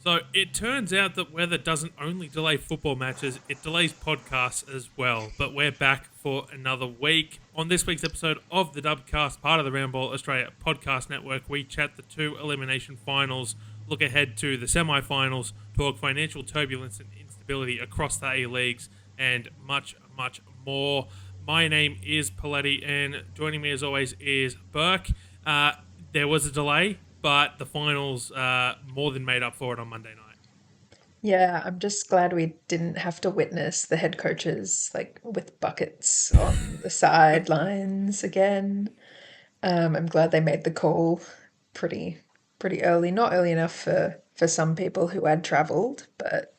So it turns out that weather doesn't only delay football matches, it delays podcasts as well. But we're back for another week. On this week's episode of the Dubcast, part of the Roundball Australia Podcast Network, we chat the two elimination finals, look ahead to the semi-finals, talk financial turbulence and instability across the A-Leagues, and much, much more. My name is Poletti, and joining me as always is Burke. There was a delay, but the finals more than made up for it on Monday night. Yeah, I'm just glad we didn't have to witness the head coaches like with buckets on the sidelines again. I'm glad they made the call pretty pretty early. Not early enough for some people who had travelled, but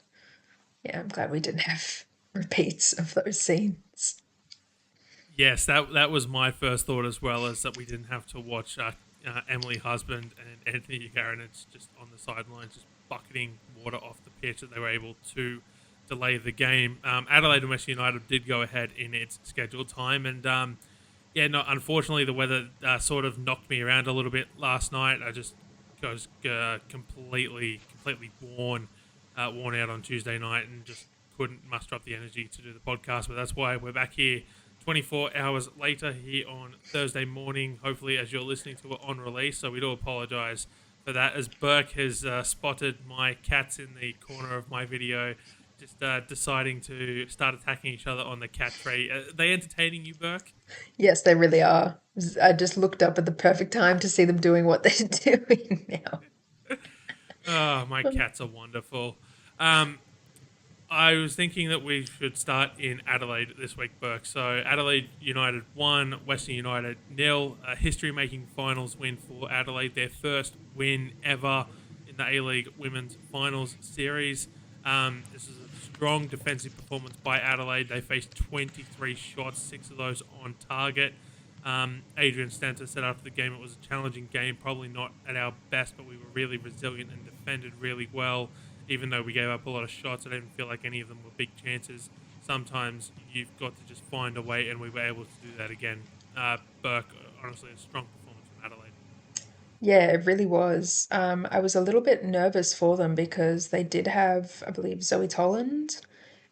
yeah, I'm glad we didn't have repeats of those scenes. Yes, that was my first thought as well, is that we didn't have to watch Emily Husband and Anthony Garanich just on the sidelines, just bucketing water off the pitch, that they were able to delay the game. Adelaide and Western United did go ahead in its scheduled time, and unfortunately the weather sort of knocked me around a little bit last night. I just was completely worn out on Tuesday night and just couldn't muster up the energy to do the podcast. But that's why we're back here 24 hours later here on Thursday morning, hopefully as you're listening to it on release. So we do apologise for that, as Burke has spotted my cats in the corner of my video, just deciding to start attacking each other on the cat tree. Are they entertaining you, Burke? Yes, they really are. I just looked up at the perfect time to see them doing what they're doing now. Oh, my cats are wonderful. I was thinking that we should start in Adelaide this week, Burke. So Adelaide United 1, Western United 0. A history-making finals win for Adelaide, their first win ever in the A-League Women's Finals Series. This is a strong defensive performance by Adelaide. They faced 23 shots, 6 of those on target. Adrian Stanton said after the game it was a challenging game, probably not at our best, but we were really resilient and defended really well. Even though we gave up a lot of shots, I didn't feel like any of them were big chances. Sometimes you've got to just find a way, and we were able to do that again. Burke, honestly, a strong performance from Adelaide. Yeah, it really was. I was a little bit nervous for them because they did have, I believe, Zoe Tolland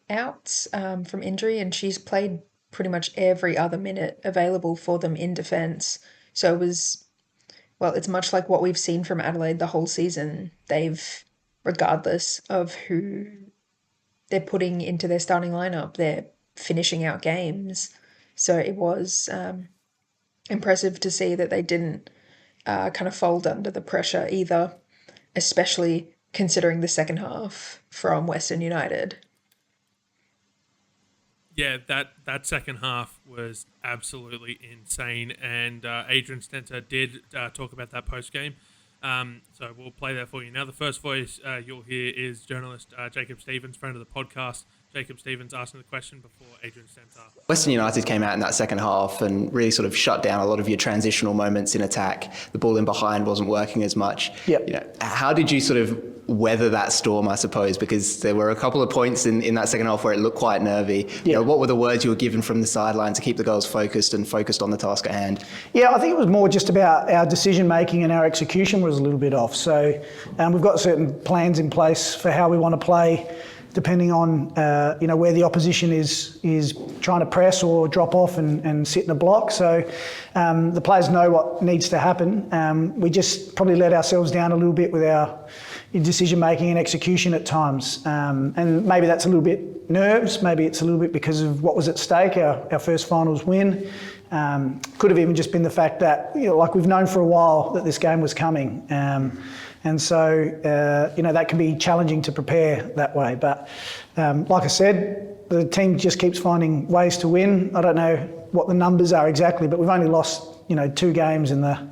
out from injury, and she's played pretty much every other minute available for them in defence. So it was, well, it's much like what we've seen from Adelaide the whole season. Regardless of who they're putting into their starting lineup, they're finishing out games. So it was impressive to see that they didn't kind of fold under the pressure either, especially considering the second half from Western United. Yeah, that second half was absolutely insane, and Adrian Stenter did talk about that post-game. So we'll play that for you now. The first voice you'll hear is journalist Jacob Stevens, friend of the podcast. Jacob Stevens asking the question before Adrian Stanton. Western United came out in that second half and really sort of shut down a lot of your transitional moments in attack. The ball in behind wasn't working as much. Yep. How did you sort of weather that storm, I suppose? Because there were a couple of points in that second half where it looked quite nervy. What were the words you were given from the sideline to keep the girls focused on the task at hand? Yeah, I think it was more just about our decision making, and our execution was a little bit off. So we've got certain plans in place for how we want to play, depending on where the opposition is trying to press or drop off and sit in a block. So the players know what needs to happen. We just probably let ourselves down a little bit with our decision making and execution at times. And maybe that's a little bit nerves, maybe it's a little bit because of what was at stake, our first finals win. Could have even just been the fact that, like we've known for a while that this game was coming. And so, that can be challenging to prepare that way. But like I said, the team just keeps finding ways to win. I don't know what the numbers are exactly, but we've only lost, 2 games in the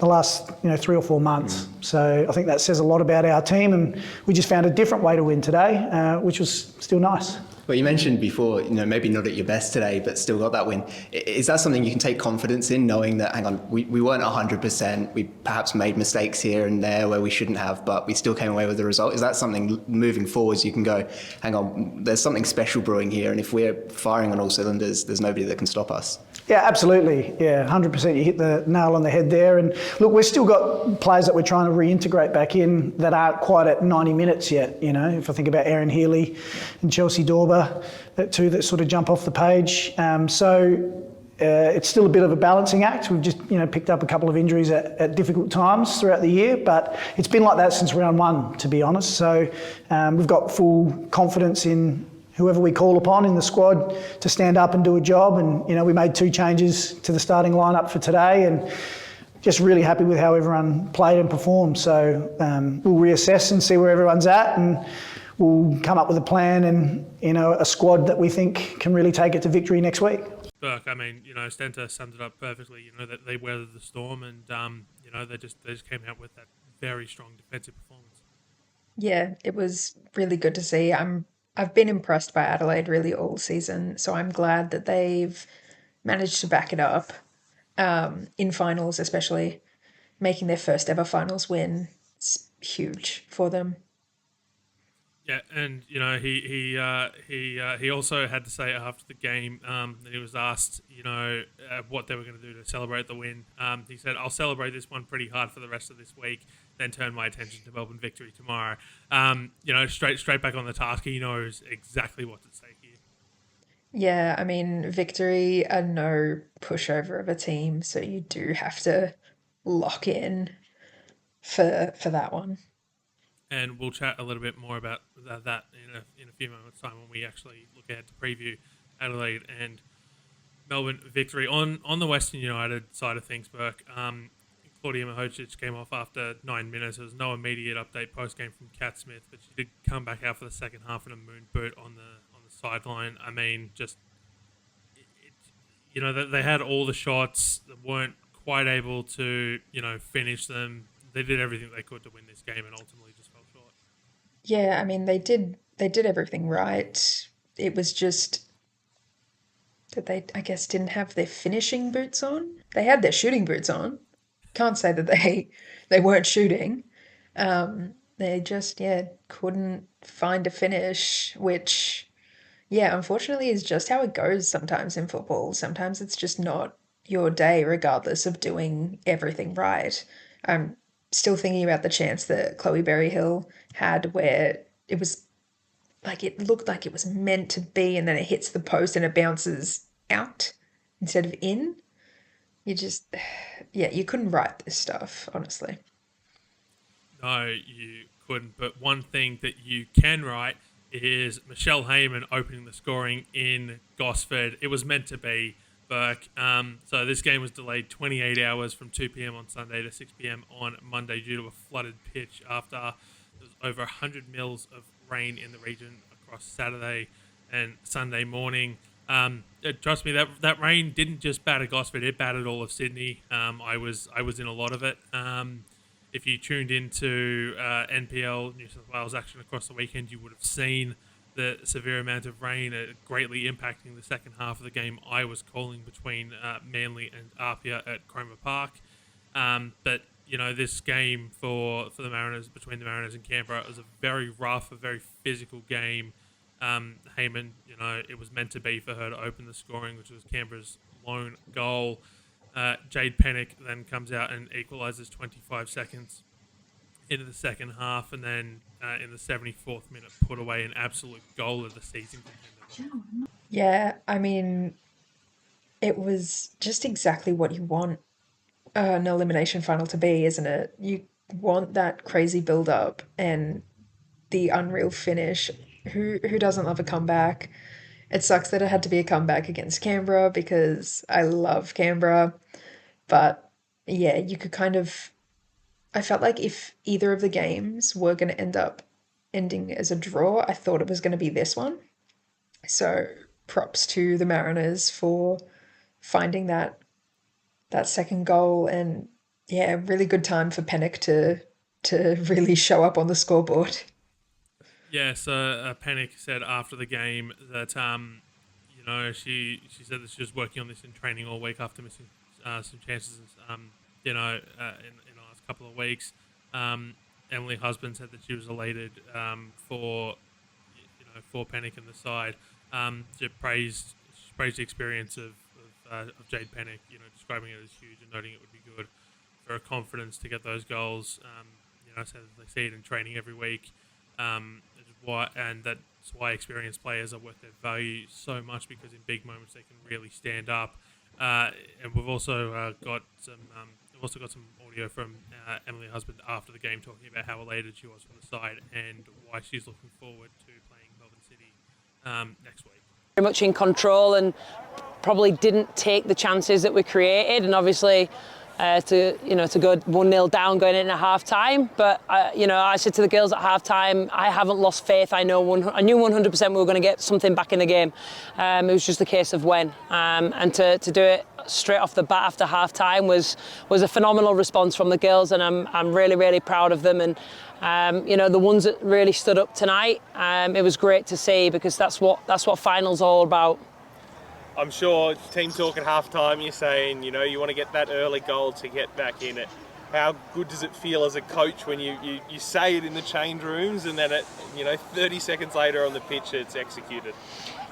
last, 3 or 4 months. So I think that says a lot about our team, and we just found a different way to win today, which was still nice. Well, you mentioned before, maybe not at your best today, but still got that win. Is that something you can take confidence in, knowing that, hang on, we weren't 100%, we perhaps made mistakes here and there where we shouldn't have, but we still came away with the result? Is that something moving forwards you can go, hang on, there's something special brewing here, and if we're firing on all cylinders, there's nobody that can stop us? Yeah, absolutely. Yeah, 100%. You hit the nail on the head there. And look, we've still got players that we're trying to reintegrate back in that aren't quite at 90 minutes yet. You know, if I think about Aaron Healy and Chelsea Dorber, that two that sort of jump off the page. It's still a bit of a balancing act. We've just, picked up a couple of injuries at difficult times throughout the year, but it's been like that since round one, to be honest. So we've got full confidence in whoever we call upon in the squad to stand up and do a job. And, we made 2 changes to the starting lineup for today and just really happy with how everyone played and performed. So we'll reassess and see where everyone's at, and we'll come up with a plan and, a squad that we think can really take it to victory next week. Burke, I mean, Stenta summed it up perfectly. That they weathered the storm, and they just came out with that very strong defensive performance. Yeah, it was really good to see. I've been impressed by Adelaide really all season, so I'm glad that they've managed to back it up in finals, especially making their first ever finals win. It's huge for them. Yeah, and he also had to say after the game that he was asked what they were going to do to celebrate the win. He said, "I'll celebrate this one pretty hard for the rest of this week, then turn my attention to Melbourne Victory tomorrow." Straight back on the task. He knows exactly what to say here. Yeah, I mean, Victory are no pushover of a team, so you do have to lock in for that one. And we'll chat a little bit more about that in a few moments' time when we actually look ahead to preview Adelaide and Melbourne Victory. On the Western United side of things, Burke, Claudia Mahocic came off after 9 minutes. There was no immediate update post-game from Kat Smith, but she did come back out for the second half in a moon boot on the sideline. I mean, they had all the shots, that weren't quite able to, finish them. They did everything they could to win this game and ultimately just fell short. Yeah, I mean, they did everything right. It was just that they, I guess, didn't have their finishing boots on. They had their shooting boots on. Can't say that they weren't shooting. They just, couldn't find a finish, which, unfortunately is just how it goes sometimes in football. Sometimes it's just not your day, regardless of doing everything right. I'm still thinking about the chance that Chloe Berryhill had where it was like it looked like it was meant to be, and then it hits the post and it bounces out instead of in. You just, you couldn't write this stuff, honestly. No, you couldn't. But one thing that you can write is Michelle Heyman opening the scoring in Gosford. It was meant to be, Burke. So this game was delayed 28 hours from 2 p.m. on Sunday to 6 p.m. on Monday due to a flooded pitch after there was over 100 mils of rain in the region across Saturday and Sunday morning. Trust me, that rain didn't just batter Gosford; it battered all of Sydney. I was in a lot of it. If you tuned into NPL New South Wales action across the weekend, you would have seen the severe amount of rain greatly impacting the second half of the game I was calling between Manly and Apia at Cromer Park. But this game for the Mariners, between the Mariners and Canberra, was a very rough, a very physical game. Heyman, it was meant to be for her to open the scoring, which was Canberra's lone goal. Jade Pennick then comes out and equalises 25 seconds into the second half, and then in the 74th minute put away an absolute goal of the season contender. Yeah, I mean, it was just exactly what you want an elimination final to be, isn't it? You want that crazy build-up and the unreal finish. Who doesn't love a comeback? It sucks that it had to be a comeback against Canberra because I love Canberra. But yeah, you could kind of, I felt like if either of the games were going to end up ending as a draw, I thought it was going to be this one. So props to the Mariners for finding that second goal, and really good time for Pennick to really show up on the scoreboard. Yeah, so Pennick said after the game that she said that she was working on this in training all week after missing some chances in the last couple of weeks. Emily Husband said that she was elated for Pennick and the side. She praised the experience of of Jade Pennick, describing it as huge and noting it would be good for a confidence to get those goals. So that they see it in training every week. And that's why experienced players are worth their value so much, because in big moments they can really stand up. And we've also got some audio from Emily Husband after the game, talking about how elated she was for the side and why she's looking forward to playing Melbourne City next week. Very much in control and probably didn't take the chances that we created, and obviously to go 1-0 down going in at half time. But I said to the girls at half time, I haven't lost faith. I knew 100% we were going to get something back in the game. It was just a case of when. And to do it straight off the bat after half time was a phenomenal response from the girls, and I'm really, really proud of them. And the ones that really stood up tonight, it was great to see, because that's what finals all about. I'm sure team talk at halftime, you're saying, you want to get that early goal to get back in it. How good does it feel as a coach when you say it in the change rooms and then 30 seconds later on the pitch it's executed?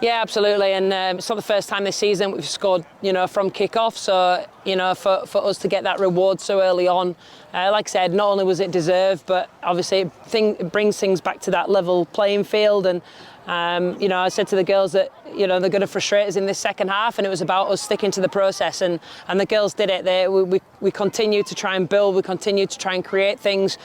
Yeah, absolutely, and it's not the first time this season we've scored, from kick-off. So, for us to get that reward so early on, like I said, not only was it deserved, but obviously it brings things back to that level playing field. And I said to the girls that they're going to frustrate us in this second half, and it was about us sticking to the process, and the girls did it. We continued to try and build, we continued to try and create things.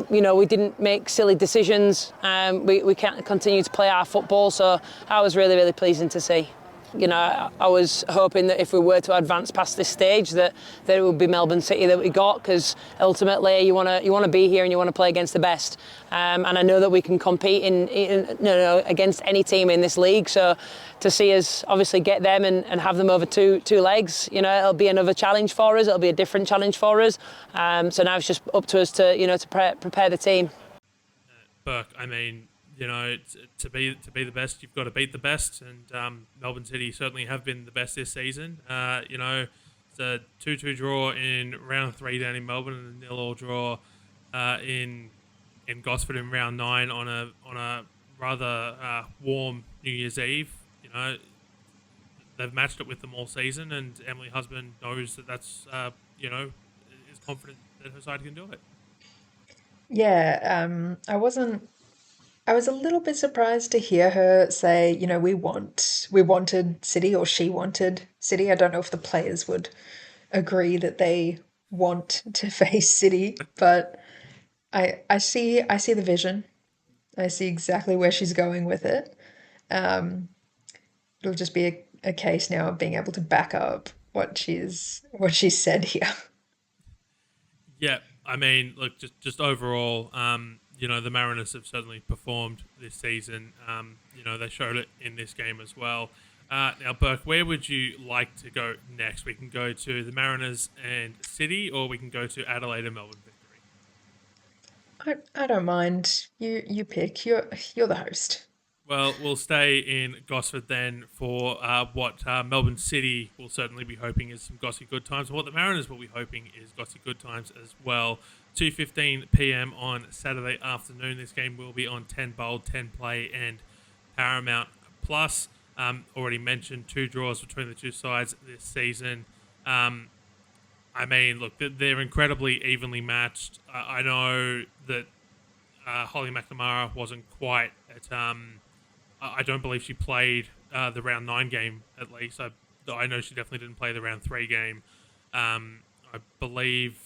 We didn't make silly decisions. We can't continue to play our football, so that was really, really pleasing to see. I was hoping that if we were to advance past this stage, that it would be Melbourne City that we got, because ultimately you want to be here and you want to play against the best. And I know that we can compete against any team in this league. So to see us obviously get them and have them over two legs, it'll be another challenge for us. It'll be a different challenge for us. So now it's just up to us to prepare the team. Burke, to be the best, you've got to beat the best, and Melbourne City certainly have been the best this season. It's a 2-2 draw in round 3 down in Melbourne, and a 0-0 draw in Gosford in round 9 on a rather warm New Year's Eve. They've matched it with them all season, and Emily Husband knows that's is confident that her side can do it. Yeah, I was a little bit surprised to hear her say, we wanted City, or she wanted City. I don't know if the players would agree that they want to face City, but I see the vision. I see exactly where she's going with it. It'll just be a case now of being able to back up what she's said here. Yeah, look, just overall, the Mariners have certainly performed this season. They showed it in this game as well. Now, Burke, where would you like to go next? We can go to the Mariners and City, or we can go to Adelaide and Melbourne Victory. I don't mind. You pick. You're the host. Well, we'll stay in Gosford then for what Melbourne City will certainly be hoping is some Gossy good times, and what the Mariners will be hoping is Gossy good times as well. 2:15 p.m. on Saturday afternoon. This game will be on 10 Bold, 10 Play, and Paramount Plus. Already mentioned 2 draws between the two sides this season. Look, they're incredibly evenly matched. I know that Holly McNamara wasn't quite at... I don't believe she played the round 9 game, at least. I know she definitely didn't play the round 3 game. I believe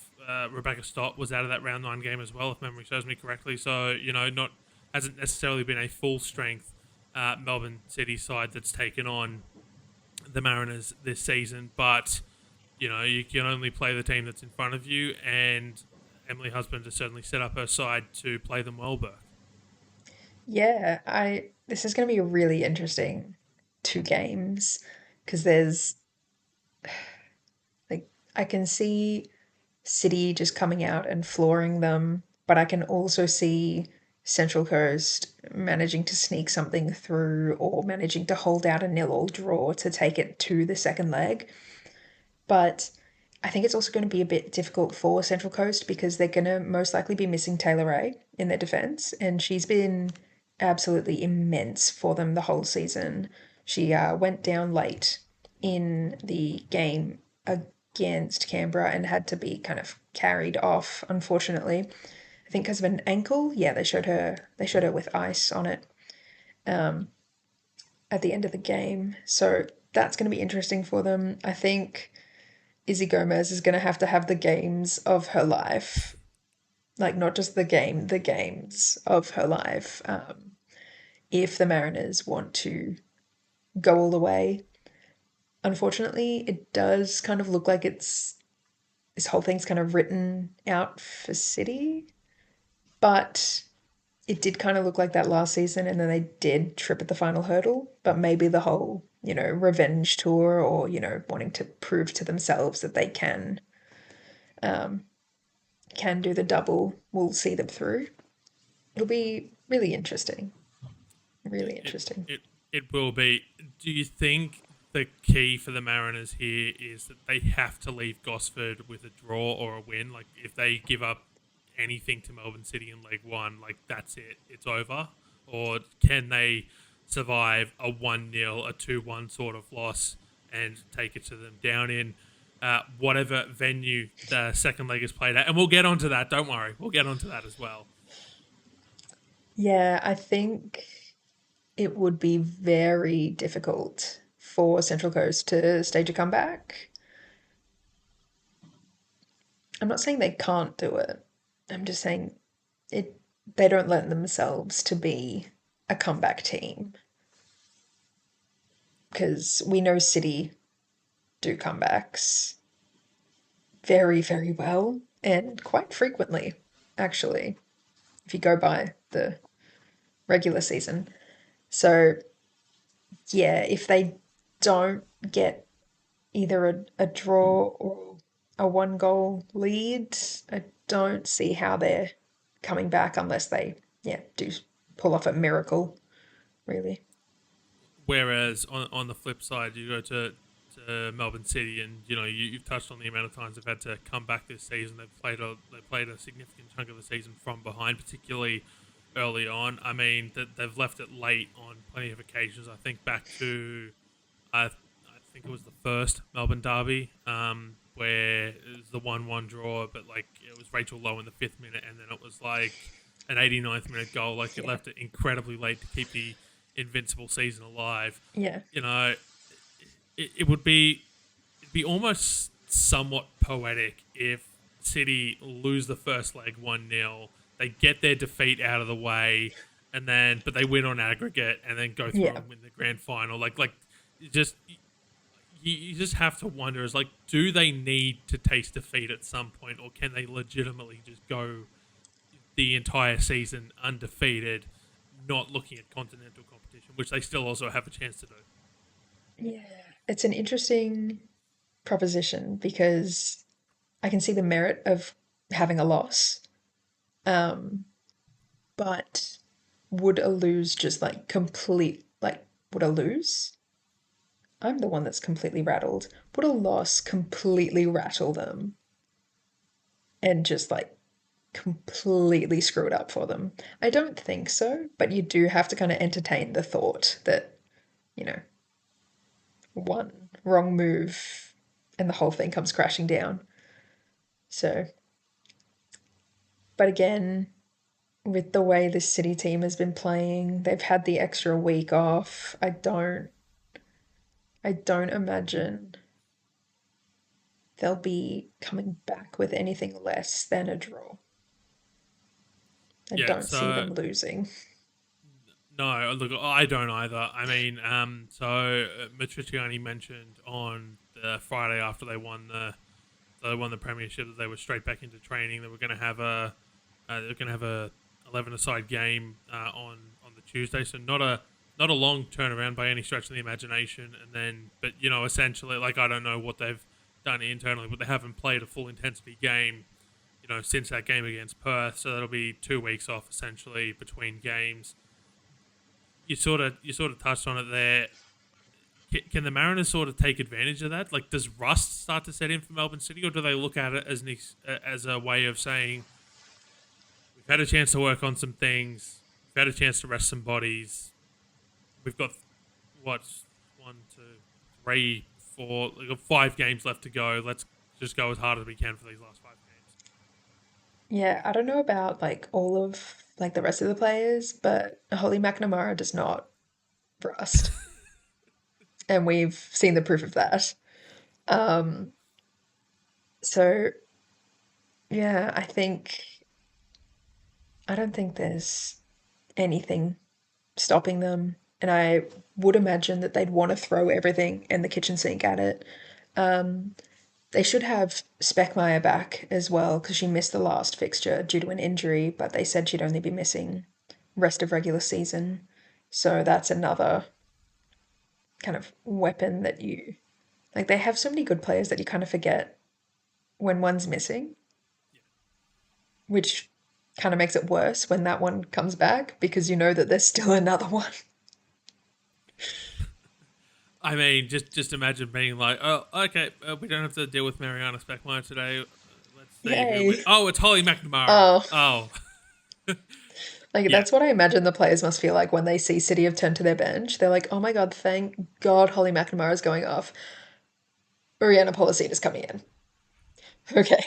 Rebecca Stott was out of that round 9 game as well, if memory serves me correctly. So, hasn't necessarily been a full strength Melbourne City side that's taken on the Mariners this season. But, you can only play the team that's in front of you, and Emily Husband has certainly set up her side to play them well, Burke. Yeah, this is going to be a really interesting 2 games, because there's I can see City just coming out and flooring them, but I can also see Central Coast managing to sneak something through, or managing to hold out a 0-0 draw to take it to the second leg. But I think it's also going to be a bit difficult for Central Coast, because they're going to most likely be missing Taylor Ray in their defence, and she's been absolutely immense for them the whole season. She went down late in the game against Canberra and had to be kind of carried off, unfortunately. I think because of an ankle. Yeah, they showed her with ice on it at the end of the game. So that's going to be interesting for them. I think Izzy Gomez is going to have the games of her life. Like, not just the games of her life. If the Mariners want to go all the way. Unfortunately, it does kind of look like this whole thing's kind of written out for City, but it did kind of look like that last season, and then they did trip at the final hurdle. But maybe the whole, revenge tour, or, wanting to prove to themselves that they can do the double, will see them through. It'll be really interesting. Really interesting. It will be. Do you think the key for the Mariners here is that they have to leave Gosford with a draw or a win? Like, if they give up anything to Melbourne City in Leg 1, like, that's it. It's over. Or can they survive a 1-0, a 2-1 sort of loss and take it to them down in whatever venue the second leg is played at? And we'll get onto that. Don't worry. We'll get onto that as well. Yeah, I think it would be very difficult for Central Coast to stage a comeback. I'm not saying they can't do it. I'm just saying they don't let themselves to be a comeback team. Because we know City do comebacks very, very well, and quite frequently, actually, if you go by the regular season. So, yeah, if they don't get either a draw or a 1-goal lead, I don't see how they're coming back unless they, do pull off a miracle, really. Whereas on the flip side, you go to Melbourne City, and you've touched on the amount of times they've had to come back this season. They played a significant chunk of the season from behind, particularly early on. I mean, they've left it late on plenty of occasions. I think back to I think it was the first Melbourne derby, where it was the 1-1 draw, but like it was Rachel Lowe in the 5th minute, and then it was like an 89th minute goal. Like, it left it incredibly late to keep the invincible season alive. Yeah. It would be almost somewhat poetic if City lose the first leg 1-0, they get their defeat out of the way, but they win on aggregate, and then go through and win the grand final. You just have to wonder, is like, do they need to taste defeat at some point, or can they legitimately just go the entire season undefeated, not looking at continental competition, which they still also have a chance to do? Yeah, it's an interesting proposition, because I can see the merit of having a loss. But would a lose just would a lose? I'm the one that's completely rattled. Would a loss completely rattle them and just completely screw it up for them? I don't think so, but you do have to kind of entertain the thought that, one wrong move and the whole thing comes crashing down. So, but again, with the way this City team has been playing, they've had the extra week off. I don't imagine they'll be coming back with anything less than a draw. I don't see them losing. No, look, I don't either. I mean, so Matriciani mentioned on the Friday after they won the premiership that they were straight back into training. They were going to have a 11-a-side game on the Tuesday, so not a long turnaround by any stretch of the imagination. And then, but essentially, I don't know what they've done internally, but they haven't played a full intensity game, since that game against Perth. So that'll be 2 weeks off essentially between games. You sort of touched on it there. Can the Mariners sort of take advantage of that? Like, does rust start to set in for Melbourne City, or do they look at it as a way of saying, we've had a chance to work on some things, we've had a chance to rest some bodies, we've got 3, for like, 5 games left to go. Let's just go as hard as we can for these last 5 games. Yeah, I don't know about like all of like the rest of the players, but Holly McNamara does not rust. And we've seen the proof of that. Um, so yeah, I don't think there's anything stopping them. And I would imagine that they'd want to throw everything in the kitchen sink at it. Um, they should have Speckmeyer back as well because she missed the last fixture due to an injury, but they said she'd only be missing rest of regular season. So that's another kind of weapon that you like. They have so many good players that you kind of forget when one's missing, which kind of makes it worse when that one comes back because you know that there's still another one. I mean, just imagine being like, oh, okay, we don't have to deal with Mariana Speckmeyer today. Let's see who. Yay. Oh, it's Holly McNamara. Oh. Oh, Like, yeah. that's what I imagine the players must feel like when they see City have turned to their bench. They're like, oh my God, thank God Holly McNamara is going off. Ariana Poletti is coming in. Okay.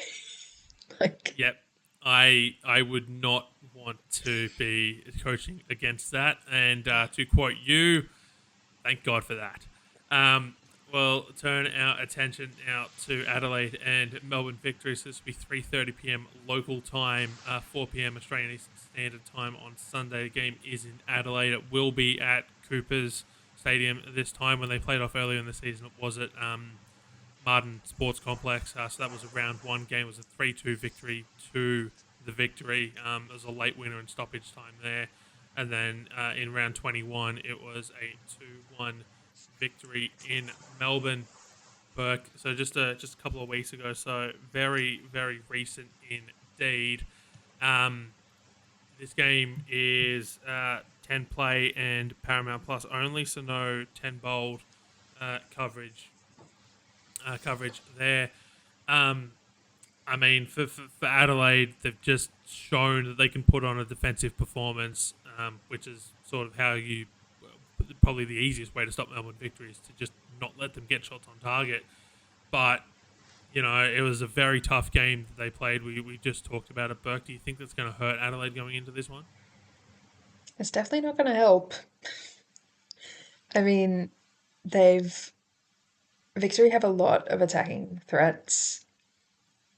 Like, Yep. I would not want to be coaching against that. And to quote you, thank God for that. We'll turn our attention now to Adelaide and Melbourne Victory. So this will be 3:30 p.m. local time, 4 p.m. Australian Eastern Standard Time on Sunday. The game is in Adelaide. It will be at Cooper's Stadium this time. When they played off earlier in the season, it was at Martin Sports Complex. So that was a round one game. It was a 3-2 victory to the Victory. There was a late winner in stoppage time there. And then in round 21, it was a 2-1 victory in Melbourne. Burke. So just a couple of weeks ago. So very, very recent indeed. This game is 10 play and Paramount Plus only, so no 10 bold coverage there. I mean, for Adelaide, they've just shown that they can put on a defensive performance, which is sort of how you probably the easiest way to stop Melbourne Victory is to just not let them get shots on target. But you know, it was a very tough game that they played. We just talked about it. Burke, do you think that's going to hurt Adelaide going into this one? it's definitely not going to help. I mean, they've Victory have a lot of attacking threats.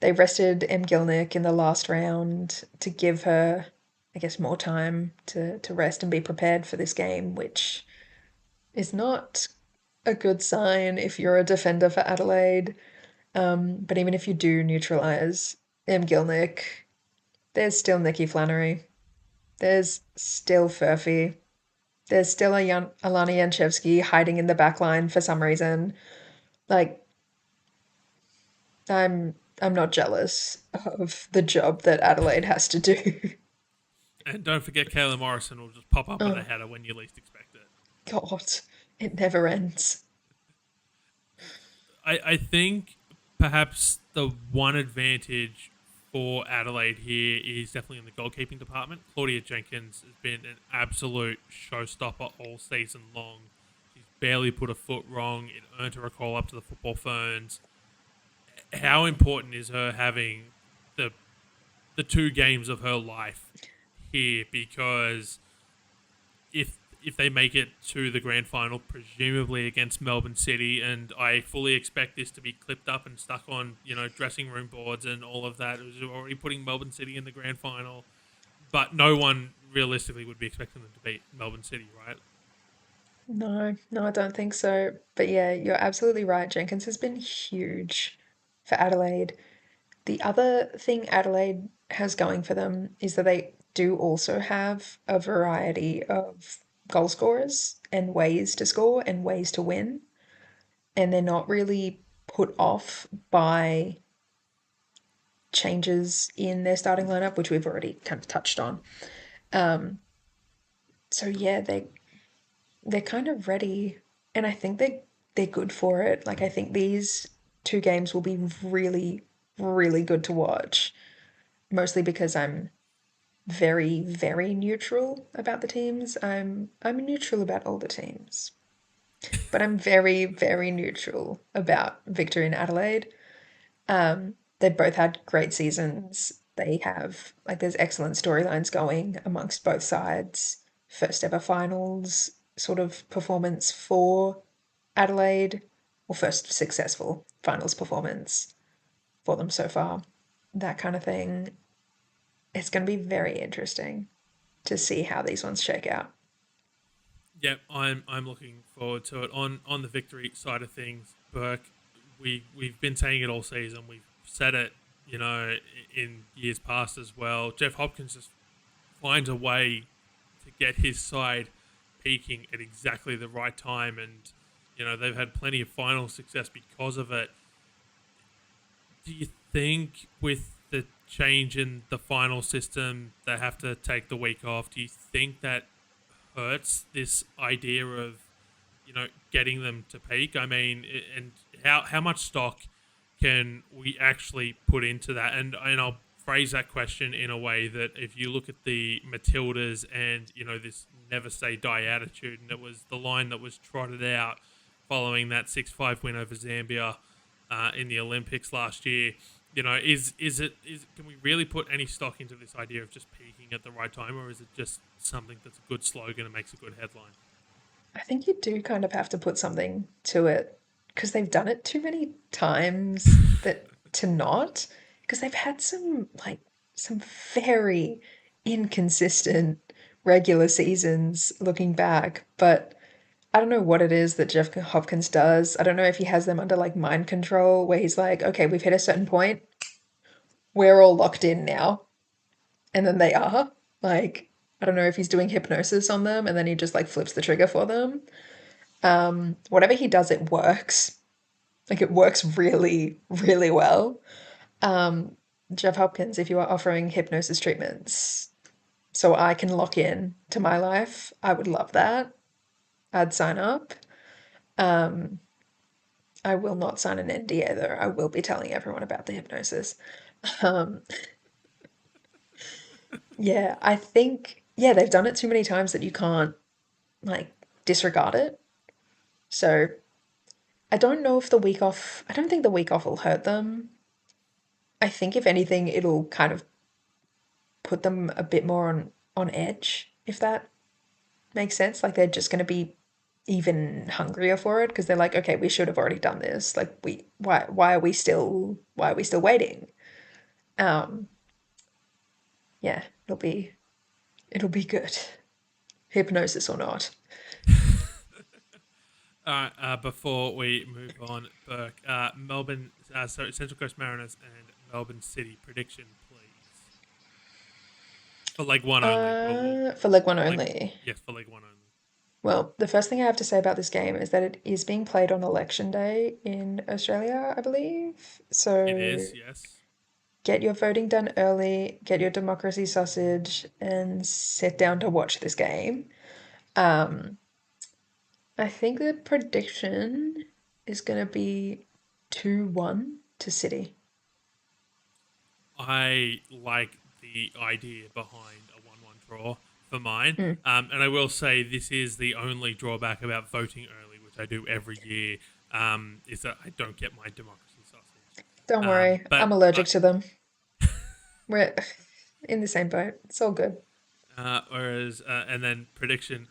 They rested M. Gilnick in the last round to give her, I guess, more time to rest and be prepared for this game, which is not a good sign if you're a defender for Adelaide. But even if you do neutralise M. Gilnick, there's still Nikki Flannery. There's still Furphy. There's still Alana Yanchevsky hiding in the back line for some reason. Like, I'm not jealous of the job that Adelaide has to do. And don't forget Kayla Morrison will just pop up with a Oh, header when you least expect it. God, it never ends. I think perhaps the one advantage for Adelaide here is definitely in the goalkeeping department. Claudia Jenkins has been an absolute showstopper all season long. She's barely put a foot wrong. It earned her a call up to the Football Ferns. How important is her having the 2 games of her life here? Because if they make it to the grand final, presumably against Melbourne City, and I fully expect this to be clipped up and stuck on, dressing room boards and all of that. It was already putting Melbourne City in the grand final, but no one realistically would be expecting them to beat Melbourne City, right? No, no, I don't think so. But yeah, you're absolutely right. Jenkins has been huge for Adelaide. The other thing Adelaide has going for them is that they do also have a variety of goal scorers and ways to score and ways to win. And they're not really put off by changes in their starting lineup, which we've already kind of touched on. Um, so yeah, they're kind of ready, and I think they're good for it. Like I think these 2 games will be really, really good to watch. Mostly because I'm very, very neutral about the teams. I'm neutral about all the teams. but I'm very, very neutral about Victory and Adelaide. They've both had great seasons. They have, like, there's excellent storylines going amongst both sides. First ever finals sort of performance for Adelaide, or first successful finals performance for them so far. That kind of thing. It's going to be very interesting to see how these ones shake out. Yep, I'm looking forward to it. On the Victory side of things, Burke, we've been saying it all season. We've said it, in years past as well. Jeff Hopkins just finds a way to get his side peaking at exactly the right time, and they've had plenty of final success because of it. Do you think with the change in the final system, they have to take the week off? Do you think that hurts this idea of getting them to peak? I mean, and how much stock can we actually put into that? And I'll phrase that question in a way that if you look at the Matildas and this never say die attitude, and it was the line that was trotted out following that 6-5 win over Zambia in the Olympics last year. Is can we really put any stock into this idea of just peaking at the right time, or is it just something that's a good slogan and makes a good headline? I think you do kind of have to put something to it because they've done it too many times that to not, because they've had some very inconsistent regular seasons looking back, but I don't know what it is that Jeff Hopkins does. I don't know if he has them under like mind control where he's like, okay, we've hit a certain point. We're all locked in now. And then they are. Like, I don't know if he's doing hypnosis on them and then he just like flips the trigger for them. Whatever he does, it works. Like, it works really, really well. Jeff Hopkins, if you are offering hypnosis treatments so I can lock in to my life, I would love that. I'd sign up. I will not sign an NDA though. I will be telling everyone about the hypnosis. Um, yeah, I think, yeah, they've done it too many times that you can't like disregard it. So I don't know if the week off, I don't think the week off will hurt them. I think if anything, it'll kind of put them a bit more on edge, if that makes sense. Like they're just going to be even hungrier for it because they're like, okay, we should have already done this. Like why are we still waiting? Um, yeah, it'll be good, hypnosis or not. All right, before we move on, Burke, Central Coast Mariners and Melbourne City prediction, please. For leg one only. For leg one only. Yes, for leg one only. Well, the first thing I have to say about this game is that it is being played on election day in Australia, I believe. So It is, yes. get your voting done early, get your democracy sausage, and sit down to watch this game. I think the prediction is going to be 2-1 to City. I like the idea behind a 1-1 draw for mine. And I will say this is the only drawback about voting early, which I do every year, is that I don't get my democracy sausage. Don't worry, I'm allergic to them. We're in the same boat. It's all good. And then prediction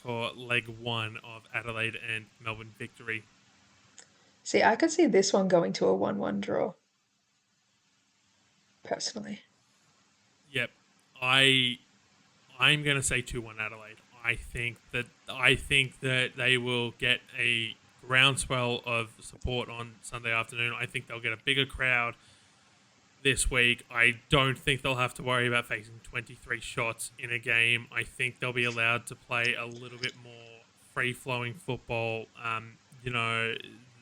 for leg one of Adelaide and Melbourne Victory. See, I could see this one going to a 1-1 draw. Personally. Yep. I'm going to say 2-1 Adelaide. I think that they will get a groundswell of support on Sunday afternoon. I think they'll get a bigger crowd this week. I don't think they'll have to worry about facing 23 shots in a game. I think they'll be allowed to play a little bit more free-flowing football.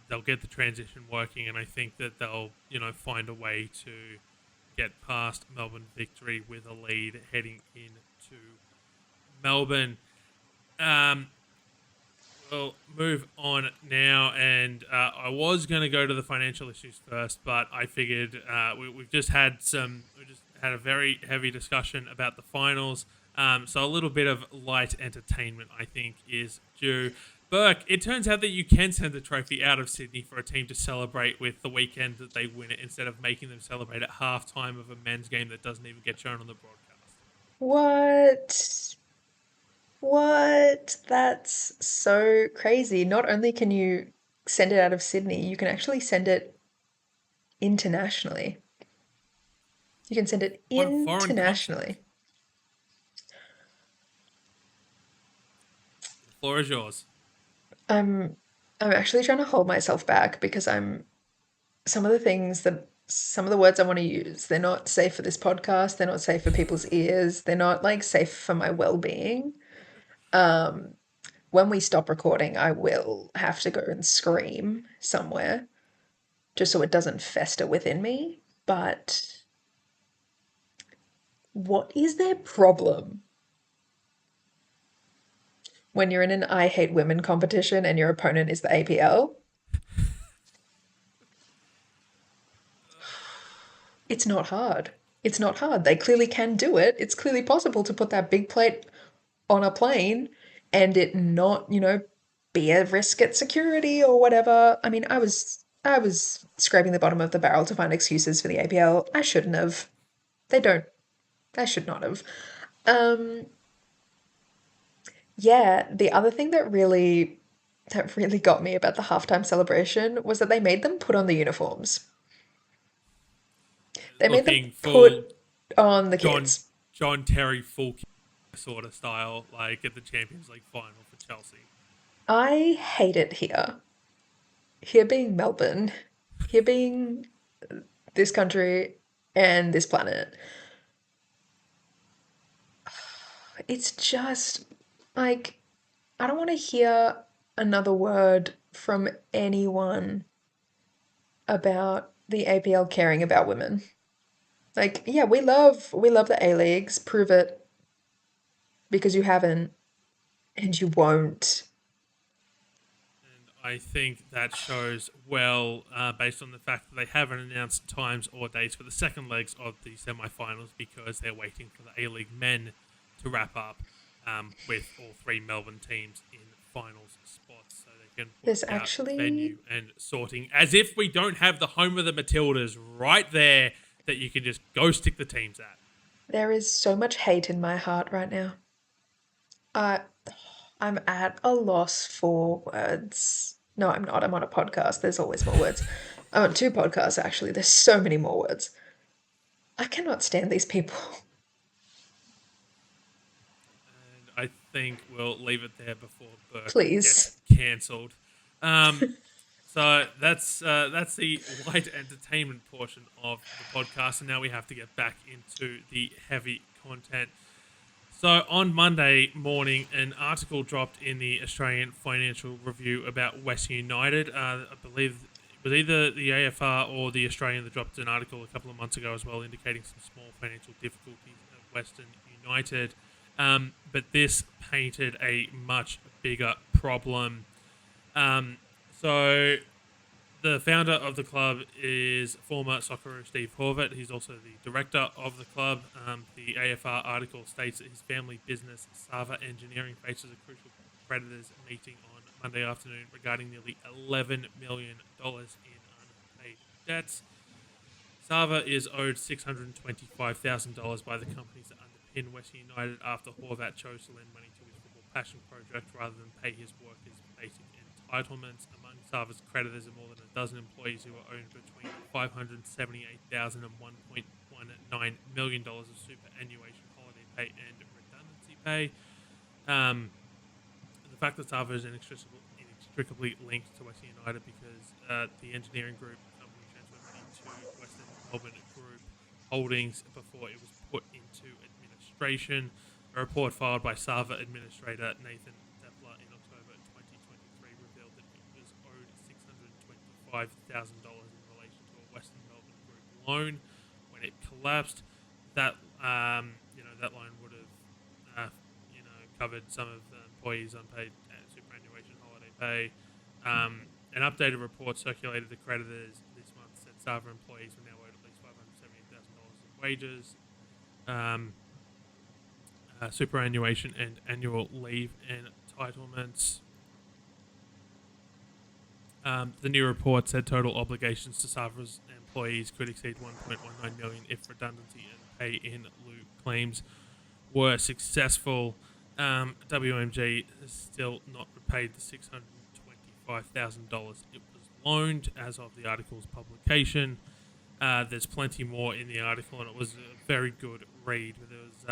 They'll get the transition working, and I think that they'll, find a way to get past Melbourne Victory with a lead heading into Melbourne. We'll move on now, and I was going to go to the financial issues first, but I figured we just had a very heavy discussion about the finals. So a little bit of light entertainment, I think, is due. Burke, it turns out that you can send the trophy out of Sydney for a team to celebrate with the weekend that they win it, instead of making them celebrate at halftime of a men's game that doesn't even get shown on the broadcast. What? What? That's so crazy. Not only can you send it out of Sydney, you can actually send it internationally. You can send it What a foreign concept. internationally. The floor is yours. I'm I'm actually trying to hold myself back because I'm some of the words I want to use, they're not safe for this podcast, they're not safe for people's ears, they're not like safe for my well-being. Um, when we stop recording, I will have to go and scream somewhere just so it doesn't fester within me. But what is their problem when you're in an I Hate Women competition and your opponent is the APL? It's not hard. It's not hard. They clearly can do it. It's clearly possible to put that big plate on a plane and it not, be a risk at security or whatever. I mean, I was scraping the bottom of the barrel to find excuses for the APL. I shouldn't have. They don't. I should not have. Um, yeah, the other thing that really got me about the halftime celebration was that they made them put on the uniforms. They made them Looking full put on the John kids. John Terry full sort of style, like at the Champions League final for Chelsea. I hate it here. Here being Melbourne, here being this country and this planet. It's just like, I don't want to hear another word from anyone about the APL caring about women. Like, yeah, we love the A-Leagues. Prove it, because you haven't and you won't. And I think that shows well, based on the fact that they haven't announced times or dates for the second legs of the semi-finals, because they're waiting for the A-League men to wrap up with all three Melbourne teams in finals spots, so they can There's work out actually venue and sorting. As if we don't have the home of the Matildas right there that you can just go stick the teams at. there is so much hate in my heart right now. Uh, I'm at a loss for words. No, I'm not. I'm on a podcast. There's always more words. I'm on two podcasts, actually. There's so many more words. I cannot stand these people. And I think we'll leave it there before Burke Please. gets cancelled. So that's the light entertainment portion of the podcast, and now we have to get back into the heavy content. So on Monday morning, an article dropped in the Australian Financial Review about Western United. I believe it was either the AFR or the Australian that dropped an article a couple of months ago as well, indicating some small financial difficulties at Western United. But this painted a much bigger problem. So the founder of the club is former Socceroo Steve Horvath. He's also the director of the club. The AFR article states that his family business, Sava Engineering, faces a crucial creditors meeting on Monday afternoon regarding nearly $11 million in unpaid debts. Sava is owed $625,000 by the companies that underpin Western United after Horvath chose to lend money to his football passion project rather than pay his workers basic entitlements. Among Sava's creditors are more than a dozen employees who are owned between $578,000 and $1.19 million of superannuation, holiday pay, and redundancy pay. The fact that Sava is inextricably linked to Western United because the engineering group company transferred money to Western Melbourne Group Holdings before it was put into administration. A report filed by Sava administrator Nathan in October 2023 revealed that it was owed $625,000 in relation to a Western Melbourne Group loan. When it collapsed, that that loan would have covered some of the employees' unpaid superannuation holiday pay. An updated report circulated to creditors this month said Sava employees were now owed at least $578,000 in wages. superannuation and annual leave entitlements. The new report said total obligations to Safra's employees could exceed 1.19 million if redundancy and pay in lieu claims were successful. WMG has still not repaid the $625,000 it was loaned as of the article's publication. There's plenty more in the article, and it was a very good read. There was,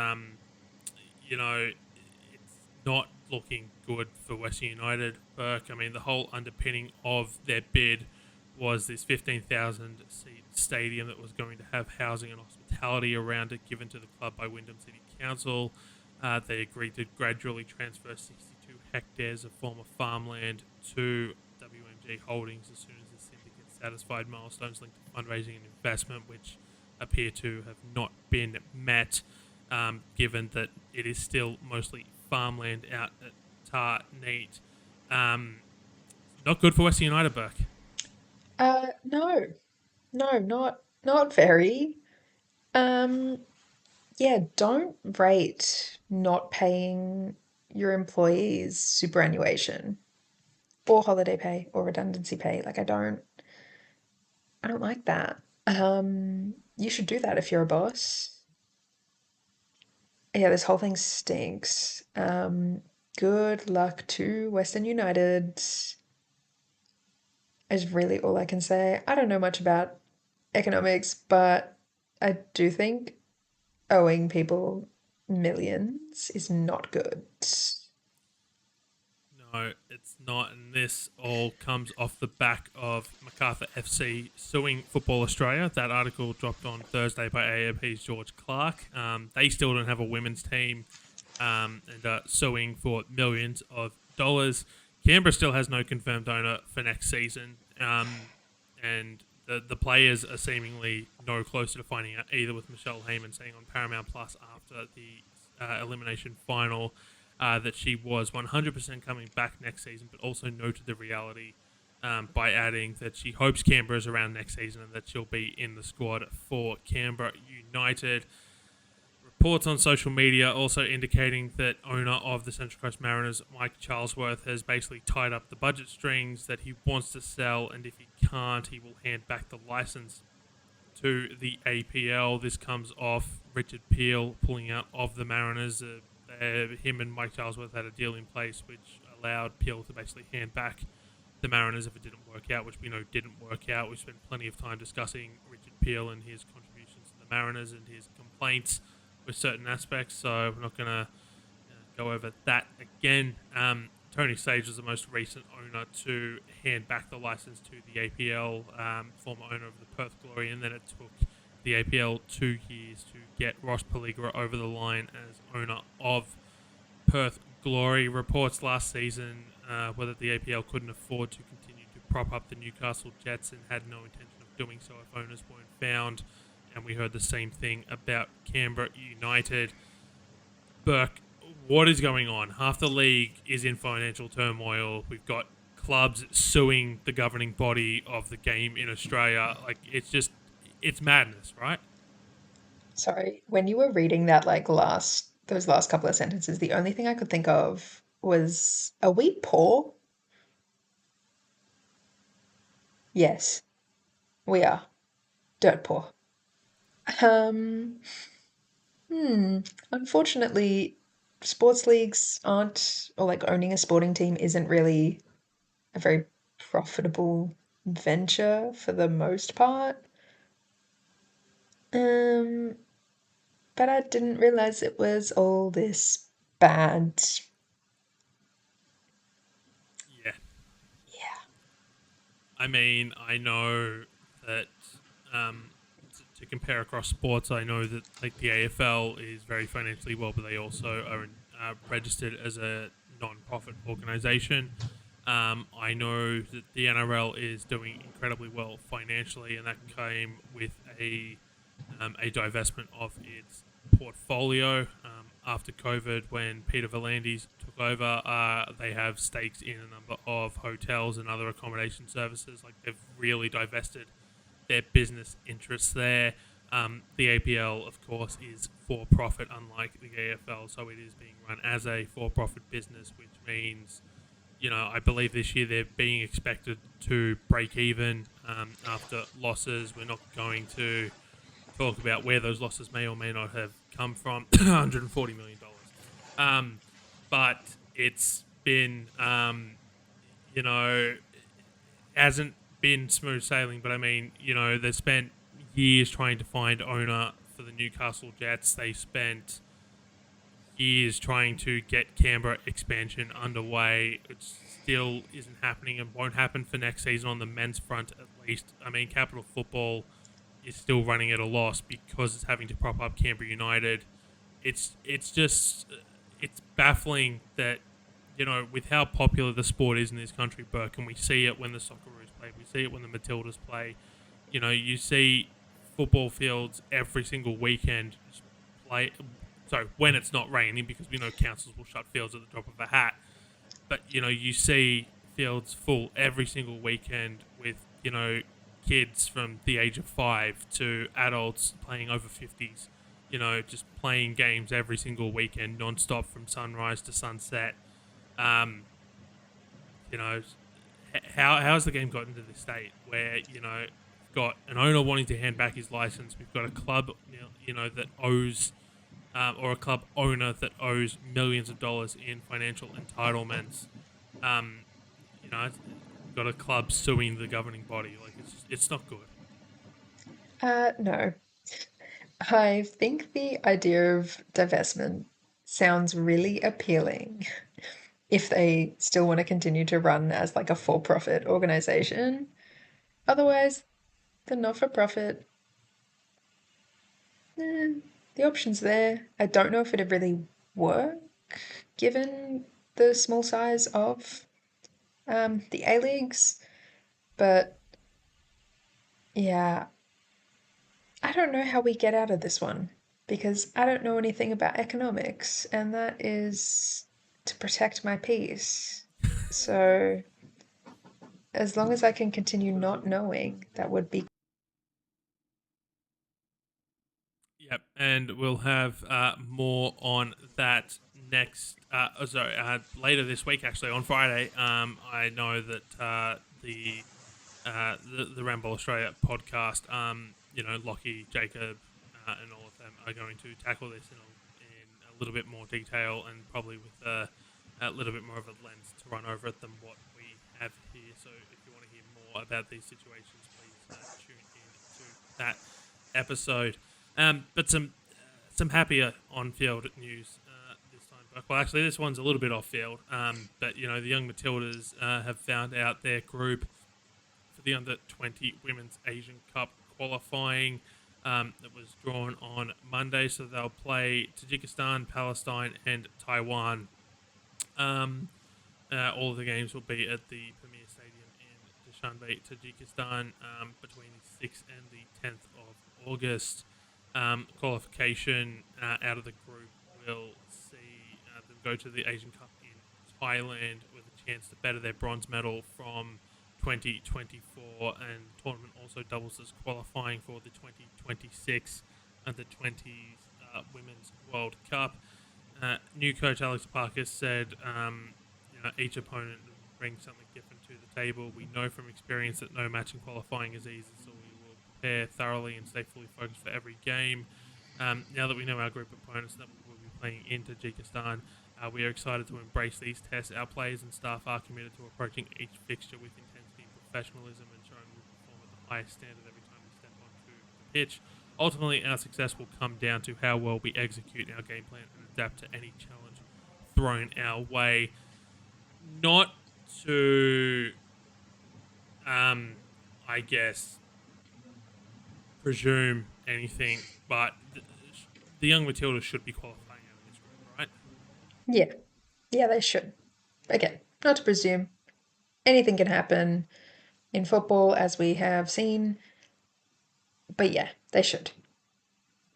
it's not looking good for Western United. Burke, I mean, the whole underpinning of their bid was this 15,000 seat stadium that was going to have housing and hospitality around it given to the club by Wyndham City Council. They agreed to gradually transfer 62 hectares of former farmland to WMG Holdings as soon as the syndicate satisfied milestones linked to fundraising and investment, which appear to have not been met, given that it is still mostly farmland out at Tar Neat. Not good for Western United, Burke. No, not very. Yeah, don't rate not paying your employees superannuation or holiday pay or redundancy pay. Like, I don't like that. You should do that if you're a boss. Yeah, this whole thing stinks. Good luck to Western United is really all I can say. I don't know much about economics, but I do think owing people millions is not good. No, it's not, and this all comes off the back of MacArthur FC suing Football Australia. That article dropped on Thursday by AAP's George Clark. They still don't have a women's team and are suing for millions of dollars. Canberra still has no confirmed owner for next season, and the players are seemingly no closer to finding out either, with Michelle Heyman saying on Paramount Plus after the elimination final that she was 100% coming back next season, but also noted the reality by adding that she hopes Canberra's around next season and that she'll be in the squad for Canberra United. Reports on social media also indicating that owner of the Central Coast Mariners, Mike Charlesworth, has basically tied up the budget strings that he wants to sell, and if he can't, he will hand back the license to the APL. This comes off Richard Peel pulling out of the Mariners. Him and Mike Charlesworth had a deal in place which allowed Peel to basically hand back the Mariners if it didn't work out, which we know didn't work out. We've spent plenty of time discussing Richard Peel and his contributions to the Mariners and his complaints with certain aspects, so we're not going to go over that again. Tony Sage was the most recent owner to hand back the license to the APL, former owner of the Perth Glory, and then it took the APL 2 years to get Ross Peligro over the line as owner of Perth Glory. Reports last season were that the APL couldn't afford to continue to prop up the Newcastle Jets and had no intention of doing so if owners weren't found. And we heard the same thing about Canberra United. Burke, what is going on? Half the league is in financial turmoil. We've got clubs suing the governing body of the game in Australia. Like, it's madness, right? Sorry, when you were reading that those last couple of sentences, the only thing I could think of was, are we poor? Yes, we are. Dirt poor. Unfortunately, sports leagues aren't, or like owning a sporting team isn't really a very profitable venture for the most part. But I didn't realize it was all this bad. Yeah. Yeah. I mean, I know that to compare across sports, I know that like the AFL is very financially well, but they also are registered as a non-profit organisation. I know that the NRL is doing incredibly well financially, and that came with a divestment of its portfolio after COVID. When Peter V'landys took over, they have stakes in a number of hotels and other accommodation services. Like, they've really divested their business interests there. The APL, of course, is for profit, unlike the AFL, so it is being run as a for profit business, which means, I believe this year they're being expected to break even after losses. We're not going to talk about where those losses may or may not have come from. $140 million. But it's been, hasn't been smooth sailing, but I mean, they spent years trying to find owner for the Newcastle Jets. They spent years trying to get Canberra expansion underway. It still isn't happening and won't happen for next season on the men's front, at least. I mean, Capital Football is still running at a loss because it's having to prop up Canberra United. It's baffling that, with how popular the sport is in this country, Burke, and we see it when the Socceroos play, we see it when the Matildas play. You see football fields every single weekend play. So when it's not raining, because we know councils will shut fields at the drop of a hat. But, you see fields full every single weekend with, kids from the age of 5 to adults playing over 50s, just playing games every single weekend, non-stop from sunrise to sunset. How has the game gotten to this state where, we've got an owner wanting to hand back his license, we've got a club, that owes, or a club owner that owes millions of dollars in financial entitlements. Got a club suing the governing body. Like, it's not good. No. I think the idea of divestment sounds really appealing if they still want to continue to run as like a for-profit organization. Otherwise, the not-for-profit, the option's there. I don't know if it'd really work given the small size of the A-Leagues, but yeah, I don't know how we get out of this one because I don't know anything about economics, and that is to protect my peace. So, as long as I can continue not knowing, that would be. Yep, and we'll have more on that later this week. Actually, on Friday, I know that the Ramble Australia podcast, Lockie, Jacob, and all of them are going to tackle this in a little bit more detail and probably with a little bit more of a lens to run over it than what we have here. So, if you want to hear more about these situations, please tune in to that episode. But some happier on-field news this time. Well, actually, this one's a little bit off-field. But the young Matildas have found out their group for the Under-20 Women's Asian Cup qualifying that was drawn on Monday. So they'll play Tajikistan, Palestine, and Taiwan. All of the games will be at the Premier Stadium in Dushanbe, Tajikistan, between the 6th and the 10th of August. Qualification out of the group will see them go to the Asian Cup in Thailand with a chance to better their bronze medal from 2024, and the tournament also doubles as qualifying for the 2026 Under-20s Women's World Cup. New coach Alex Parker said, each opponent brings something different to the table. We know from experience that no match in qualifying is easy, so we will prepare thoroughly and stay fully focused for every game. Now that we know our group of opponents that we will be playing in Tajikistan, we are excited to embrace these tests. Our players and staff are committed to approaching each fixture with intensity and professionalism, ensuring we perform at the highest standard every time we step onto the pitch. Ultimately, our success will come down to how well we execute our game plan and adapt to any challenge thrown our way. Not to, I guess, presume anything, but the young Matildas should be qualifying out of this group, right? Yeah. Yeah, they should. Again, not to presume. Anything can happen in football, as we have seen. But yeah, they should.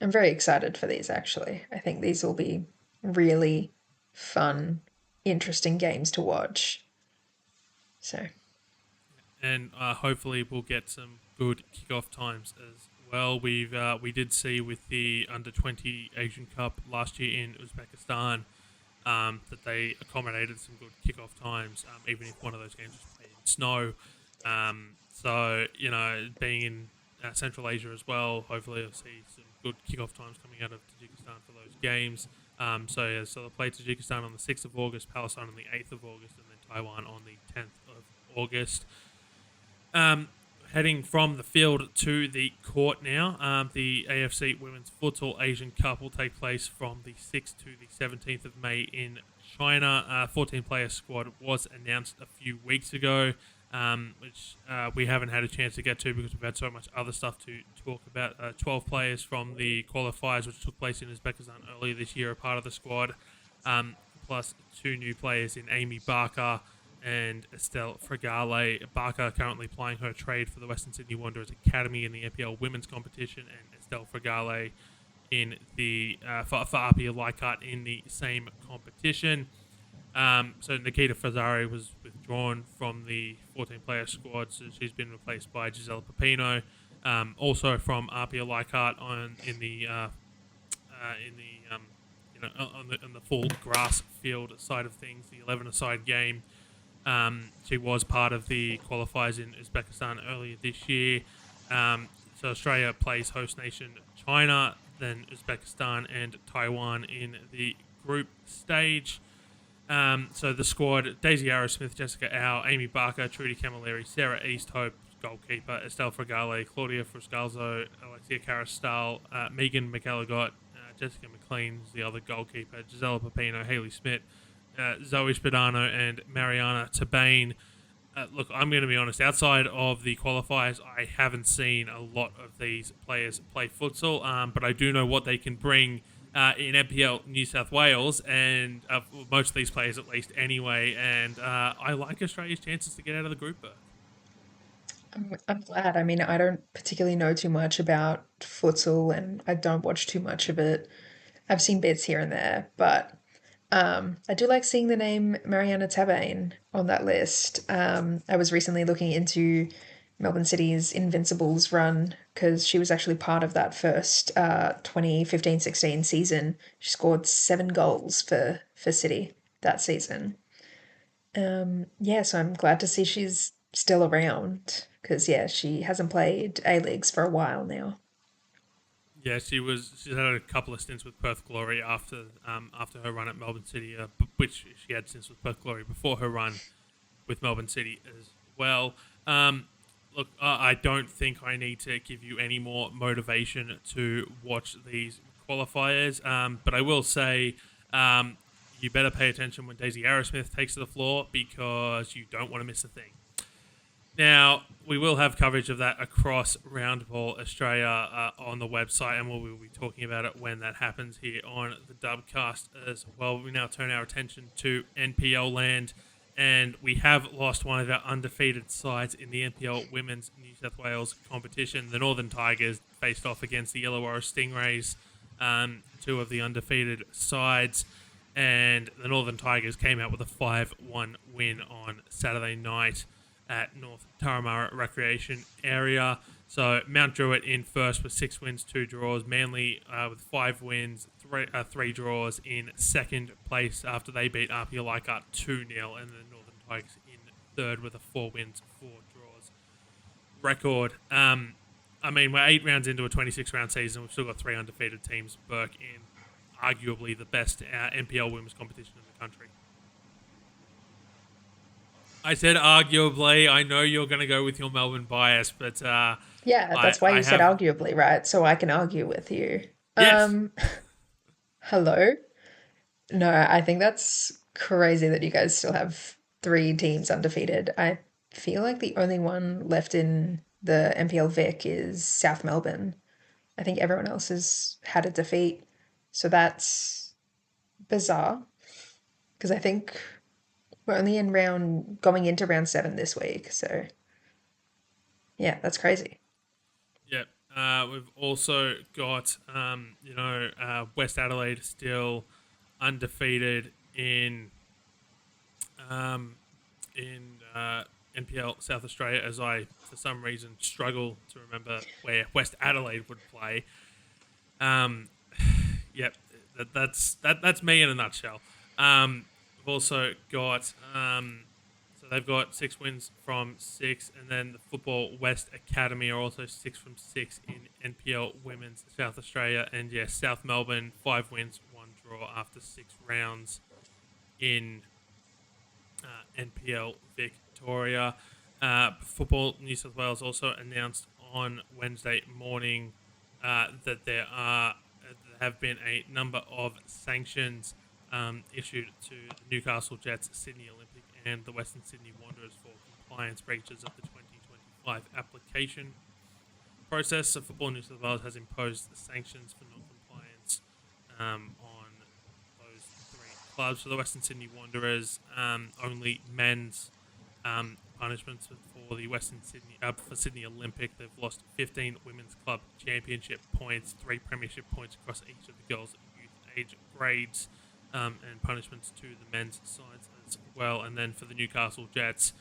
I'm very excited for these, actually. I think these will be really fun, interesting games to watch. So. And hopefully we'll get some good kickoff times as well. We did see with the under-20 Asian Cup last year in Uzbekistan that they accommodated some good kickoff times, even if one of those games was played in snow. So, being in Central Asia as well, hopefully I'll see some good kickoff times coming out of Tajikistan for those games. So they'll play Tajikistan on the 6th of August, Palestine on the 8th of August, and then Taiwan on the 10th of August. Heading from the field to the court now, the AFC Women's Futsal Asian Cup will take place from the 6th to the 17th of May in China. 14-player squad was announced a few weeks ago, which we haven't had a chance to get to because we've had so much other stuff to talk about. 12 players from the qualifiers, which took place in Uzbekistan earlier this year, are part of the squad, plus 2 new players in Amy Barker and Estelle Fregale. Barker currently plying her trade for the Western Sydney Wanderers Academy in the NPL women's competition, and Estelle Fregale in the for Apia Leichhardt in the same competition. So Nikita Fazzari was withdrawn from the 14-player squad, so she's been replaced by Gisela Pepino. Also from Apia Leichhardt on the full grass field side of things, the 11-a-side game. She was part of the qualifiers in Uzbekistan earlier this year. So Australia plays host nation China, then Uzbekistan and Taiwan in the group stage. So the squad: Daisy Arrowsmith, Jessica Au, Amy Barker, Trudy Camilleri, Sarah Easthope, goalkeeper, Estelle Fregale, Claudia Fruscalzo, Alexia Carastal, Megan McElligott, Jessica McLean is the other goalkeeper, Gisela Pepino, Hayley Smith, Zoe Spadano and Mariana Tabane. Look, I'm going to be honest, outside of the qualifiers, I haven't seen a lot of these players play futsal, but I do know what they can bring in NPL New South Wales, and most of these players at least anyway, and I like Australia's chances to get out of the group. I'm glad. I mean, I don't particularly know too much about futsal and I don't watch too much of it. I've seen bits here and there, but I do like seeing the name Mariana Tabane on that list. I was recently looking into Melbourne City's Invincibles run because she was actually part of that first 2015-16 season. She scored 7 goals for City that season. So I'm glad to see she's still around because, she hasn't played A-Leagues for a while now. Yeah, she's had a couple of stints with Perth Glory after her run at Melbourne City, which she had stints with Perth Glory before her run with Melbourne City as well. Look, I don't think I need to give you any more motivation to watch these qualifiers, but I will say you better pay attention when Daisy Arrowsmith takes to the floor because you don't want to miss a thing. Now, we will have coverage of that across Roundball Australia on the website, and we'll be talking about it when that happens here on the Dubcast as well. We now turn our attention to NPL land, and we have lost one of our undefeated sides in the NPL Women's New South Wales competition. The Northern Tigers faced off against the Illawarra Stingrays, 2 of the undefeated sides, and the Northern Tigers came out with a 5-1 win on Saturday night at North Turramurra Recreation Area. So Mount Druitt in first with 6 wins, 2 draws. Manly with 5 wins, 3 draws in second place after they beat Apia Leichhardt 2-0, and the Northern Tigers in third with a 4 wins, 4 draws record. We're 8 rounds into a 26-round season. We've still got 3 undefeated teams. Burke in arguably the best NPL women's competition in the country. I said arguably. I know you're going to go with your Melbourne bias, but That's why you said arguably, right? So I can argue with you. Yes. Hello? No, I think that's crazy that you guys still have 3 teams undefeated. I feel like the only one left in the NPL Vic is South Melbourne. I think everyone else has had a defeat. So that's bizarre because I think we're only going into round 7 this week. So yeah, that's crazy. Yep. We've also got, West Adelaide still undefeated in NPL South Australia, as I, for some reason, struggle to remember where West Adelaide would play. Yep, that's me in a nutshell. We've also got so they've got 6 wins from 6, and then the Football West Academy are also 6 from 6 in NPL Women's South Australia, and yes, South Melbourne 5 wins, 1 draw after 6 rounds in NPL Victoria. Football New South Wales also announced on Wednesday morning that there have been a number of sanctions issued to the Newcastle Jets, Sydney Olympic, and the Western Sydney Wanderers for compliance breaches of the 2025 application process. So Football New South Wales has imposed sanctions for non-compliance on those 3 clubs. For the Western Sydney Wanderers, only men's punishments for the Western Sydney for Sydney Olympic. They've lost 15 women's club championship points, 3 premiership points across each of the girls' youth age grades, and punishments to the men's sides as well. And then for the Newcastle Jets,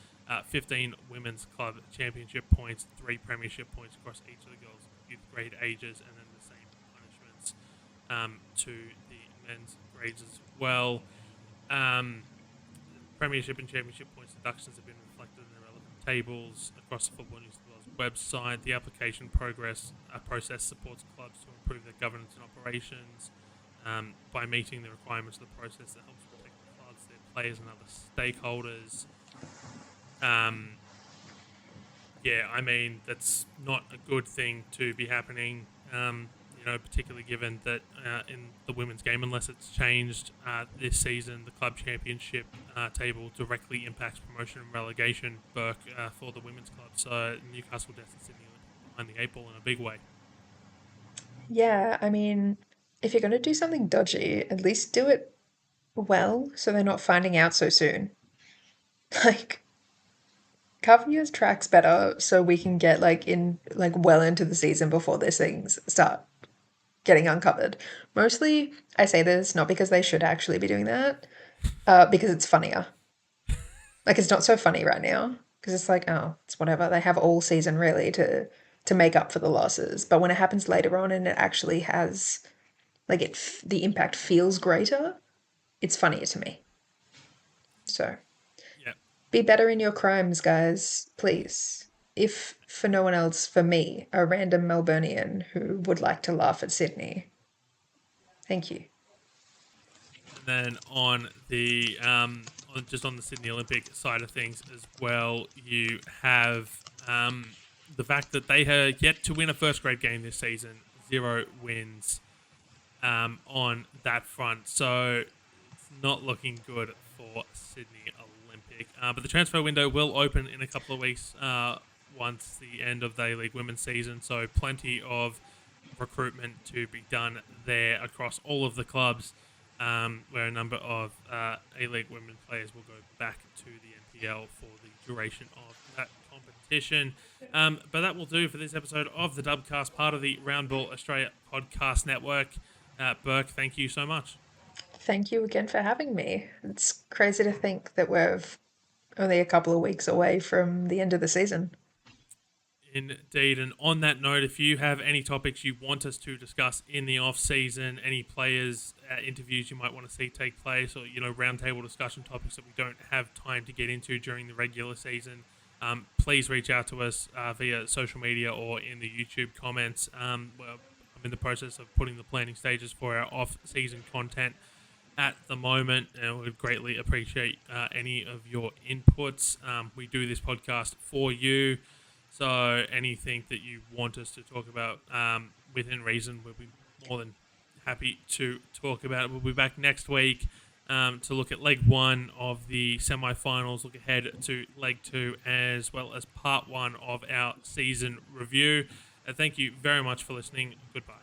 15 women's club championship points, 3 premiership points across each of the girls' youth grade ages, and then the same punishments to the men's grades as well. Premiership and championship points deductions have been reflected in the relevant tables across the Football New South Wales website. The application process supports clubs to improve their governance and operations by meeting the requirements of the process that helps protect the clubs, their players, and other stakeholders. I mean, that's not a good thing to be happening. Particularly given that in the women's game, unless it's changed this season, the club championship table directly impacts promotion and relegation, Burke, for the women's club. So Newcastle Jets and Sydney Olympic behind the 8 ball in a big way. Yeah, I mean, if you're going to do something dodgy, at least do it well so they're not finding out so soon. Like, cover your tracks better so we can get well into the season before these things start getting uncovered. Mostly, I say this not because they should actually be doing that, because it's funnier. Like, it's not so funny right now because it's like, oh, it's whatever. They have all season really to make up for the losses. But when it happens later on and it actually has, the impact feels greater, it's funnier to me. So, be better in your crimes, guys, please. If for no one else, for me, a random Melburnian who would like to laugh at Sydney. Thank you. And then on the just on the Sydney Olympic side of things as well, you have the fact that they have yet to win a first grade game this season. 0 wins on that front. So it's not looking good for Sydney Olympic. But the transfer window will open in a couple of weeks once the end of the A-League women's season. So plenty of recruitment to be done there across all of the clubs, where a number of A-League women players will go back to the NPL for the duration of that competition. But that will do for this episode of the Dubcast, part of the Roundball Australia podcast network. Burke, thank you so much. Thank you again for having me. It's crazy to think that we're only a couple of weeks away from the end of the season. Indeed. And on that note, if you have any topics you want us to discuss in the off-season, any players, interviews you might want to see take place, or, roundtable discussion topics that we don't have time to get into during the regular season, please reach out to us via social media or in the YouTube comments. I'm in the process of putting the planning stages for our off-season content at the moment, and we'd greatly appreciate any of your inputs. We do this podcast for you, so anything that you want us to talk about within reason, we'll be more than happy to talk about it. We'll be back next week to look at Leg 1 of the semi-finals, look ahead to Leg 2, as well as Part 1 of our season review. Thank you very much for listening. Goodbye.